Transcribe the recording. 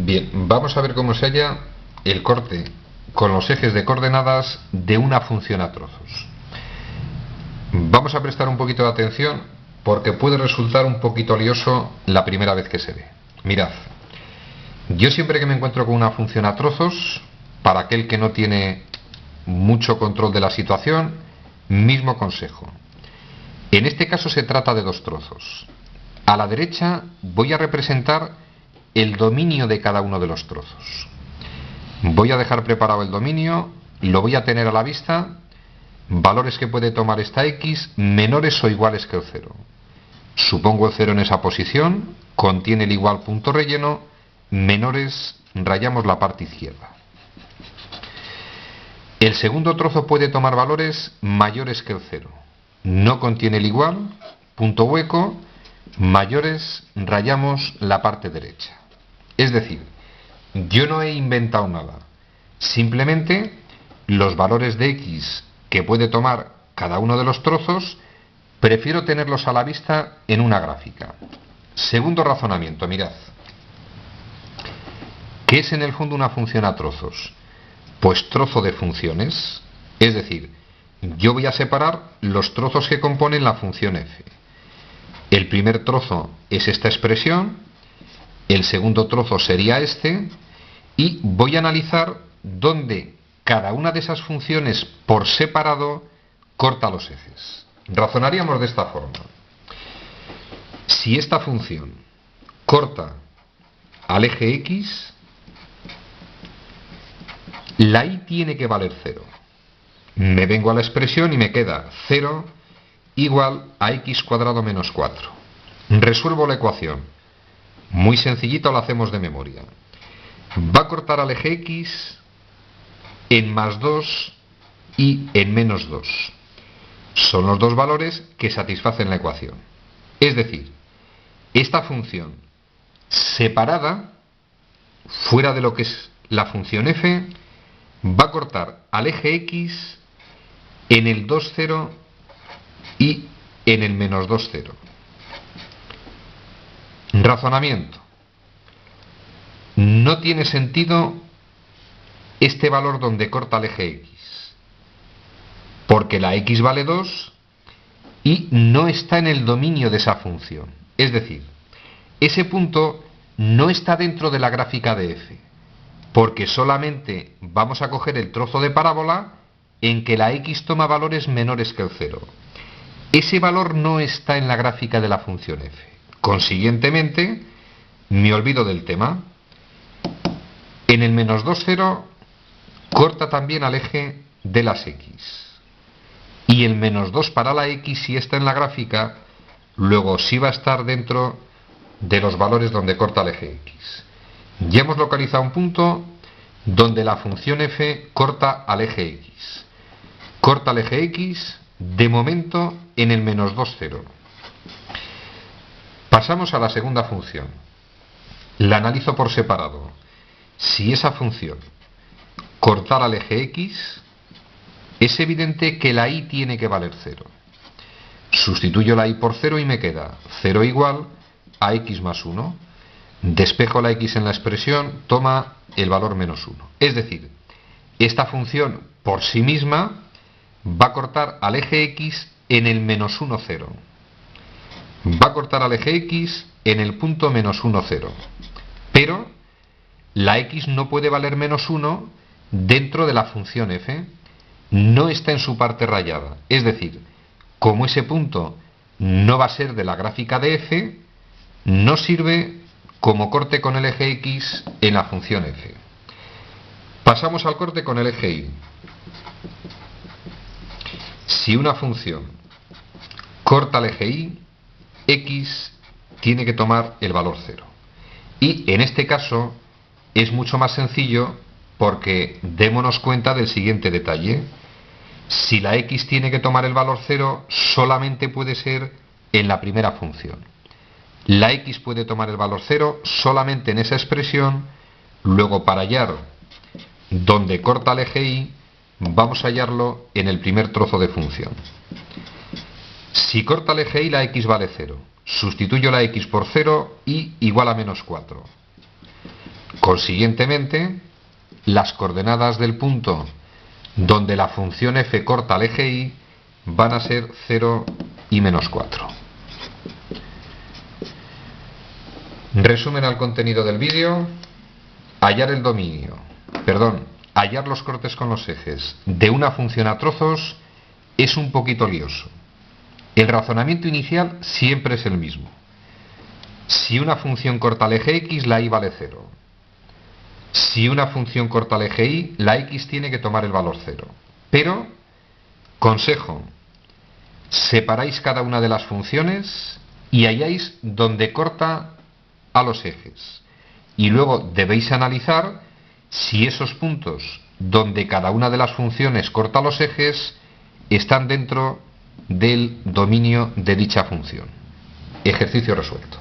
Bien, vamos a ver cómo se halla el corte con los ejes de coordenadas de una función a trozos. Vamos a prestar un poquito de atención porque puede resultar un poquito lioso la primera vez que se ve. Mirad, yo siempre que me encuentro con una función a trozos, para aquel que no tiene mucho control de la situación, mismo consejo. En este caso se trata de dos trozos. A la derecha voy a representar el dominio de cada uno de los trozos. Voy a dejar preparado el dominio, lo voy a tener a la vista, valores que puede tomar esta x menores o iguales que el 0. Supongo el 0 en esa posición, contiene el igual punto relleno, menores, rayamos la parte izquierda. El segundo trozo puede tomar valores mayores que el 0. No contiene el igual, punto hueco, mayores, rayamos la parte derecha. Es decir, yo no he inventado nada. Simplemente los valores de x que puede tomar cada uno de los trozos, prefiero tenerlos a la vista en una gráfica. Segundo razonamiento, mirad. ¿Qué es en el fondo una función a trozos? Pues trozo de funciones. Es decir, yo voy a separar los trozos que componen la función f. El primer trozo es esta expresión, el segundo trozo sería este, y voy a analizar dónde cada una de esas funciones por separado corta los ejes. Razonaríamos de esta forma. Si esta función corta al eje x, la y tiene que valer 0. Me vengo a la expresión y me queda 0 igual a x cuadrado menos 4. Resuelvo la ecuación. Muy sencillito, lo hacemos de memoria. Va a cortar al eje x en más 2 y en menos 2. Son los dos valores que satisfacen la ecuación. Es decir, esta función separada, fuera de lo que es la función f, va a cortar al eje x en el 2, 0 y en el menos 2, 0. Razonamiento. No tiene sentido este valor donde corta el eje x, porque la x vale 2 y no está en el dominio de esa función. Es decir, ese punto no está dentro de la gráfica de f, porque solamente vamos a coger el trozo de parábola en que la x toma valores menores que el 0. Ese valor no está en la gráfica de la función f. Consiguientemente, me olvido del tema. En el menos 2, 0 corta también al eje de las x. Y el menos 2 para la x, si está en la gráfica, luego sí va a estar dentro de los valores donde corta el eje x. Ya hemos localizado un punto donde la función f corta al eje x. Corta al eje x, de momento, en el menos 2, 0. Pasamos a la segunda función. La analizo por separado. Si esa función cortara al eje x, es evidente que la y tiene que valer 0. Sustituyo la y por 0 y me queda 0 igual a x más 1. Despejo la x en la expresión, toma el valor menos 1. Es decir, esta función por sí misma va a cortar al eje x en el menos 1, 0. Va a cortar al eje x en el punto menos 1, 0. Pero la x no puede valer menos 1 dentro de la función f. No está en su parte rayada. Es decir, como ese punto no va a ser de la gráfica de f, no sirve como corte con el eje x en la función f. Pasamos al corte con el eje y. Si una función corta al eje y, x tiene que tomar el valor 0. Y en este caso es mucho más sencillo porque démonos cuenta del siguiente detalle. Si la x tiene que tomar el valor 0, solamente puede ser en la primera función. La x puede tomar el valor 0 solamente en esa expresión. Luego, para hallar donde corta el eje y, vamos a hallarlo en el primer trozo de función. Si corta el eje y, la x vale 0. Sustituyo la x por 0 y igual a menos 4. Consiguientemente, las coordenadas del punto donde la función f corta al eje y van a ser 0 y menos 4. Resumen al contenido del vídeo: hallar los cortes con los ejes de una función a trozos es un poquito lioso. El razonamiento inicial siempre es el mismo. Si una función corta al eje x, la y vale 0. Si una función corta al eje y, la x tiene que tomar el valor 0. Pero, consejo, separáis cada una de las funciones y halláis donde corta a los ejes. Y luego debéis analizar si esos puntos donde cada una de las funciones corta los ejes están dentro del dominio de dicha función. Ejercicio resuelto.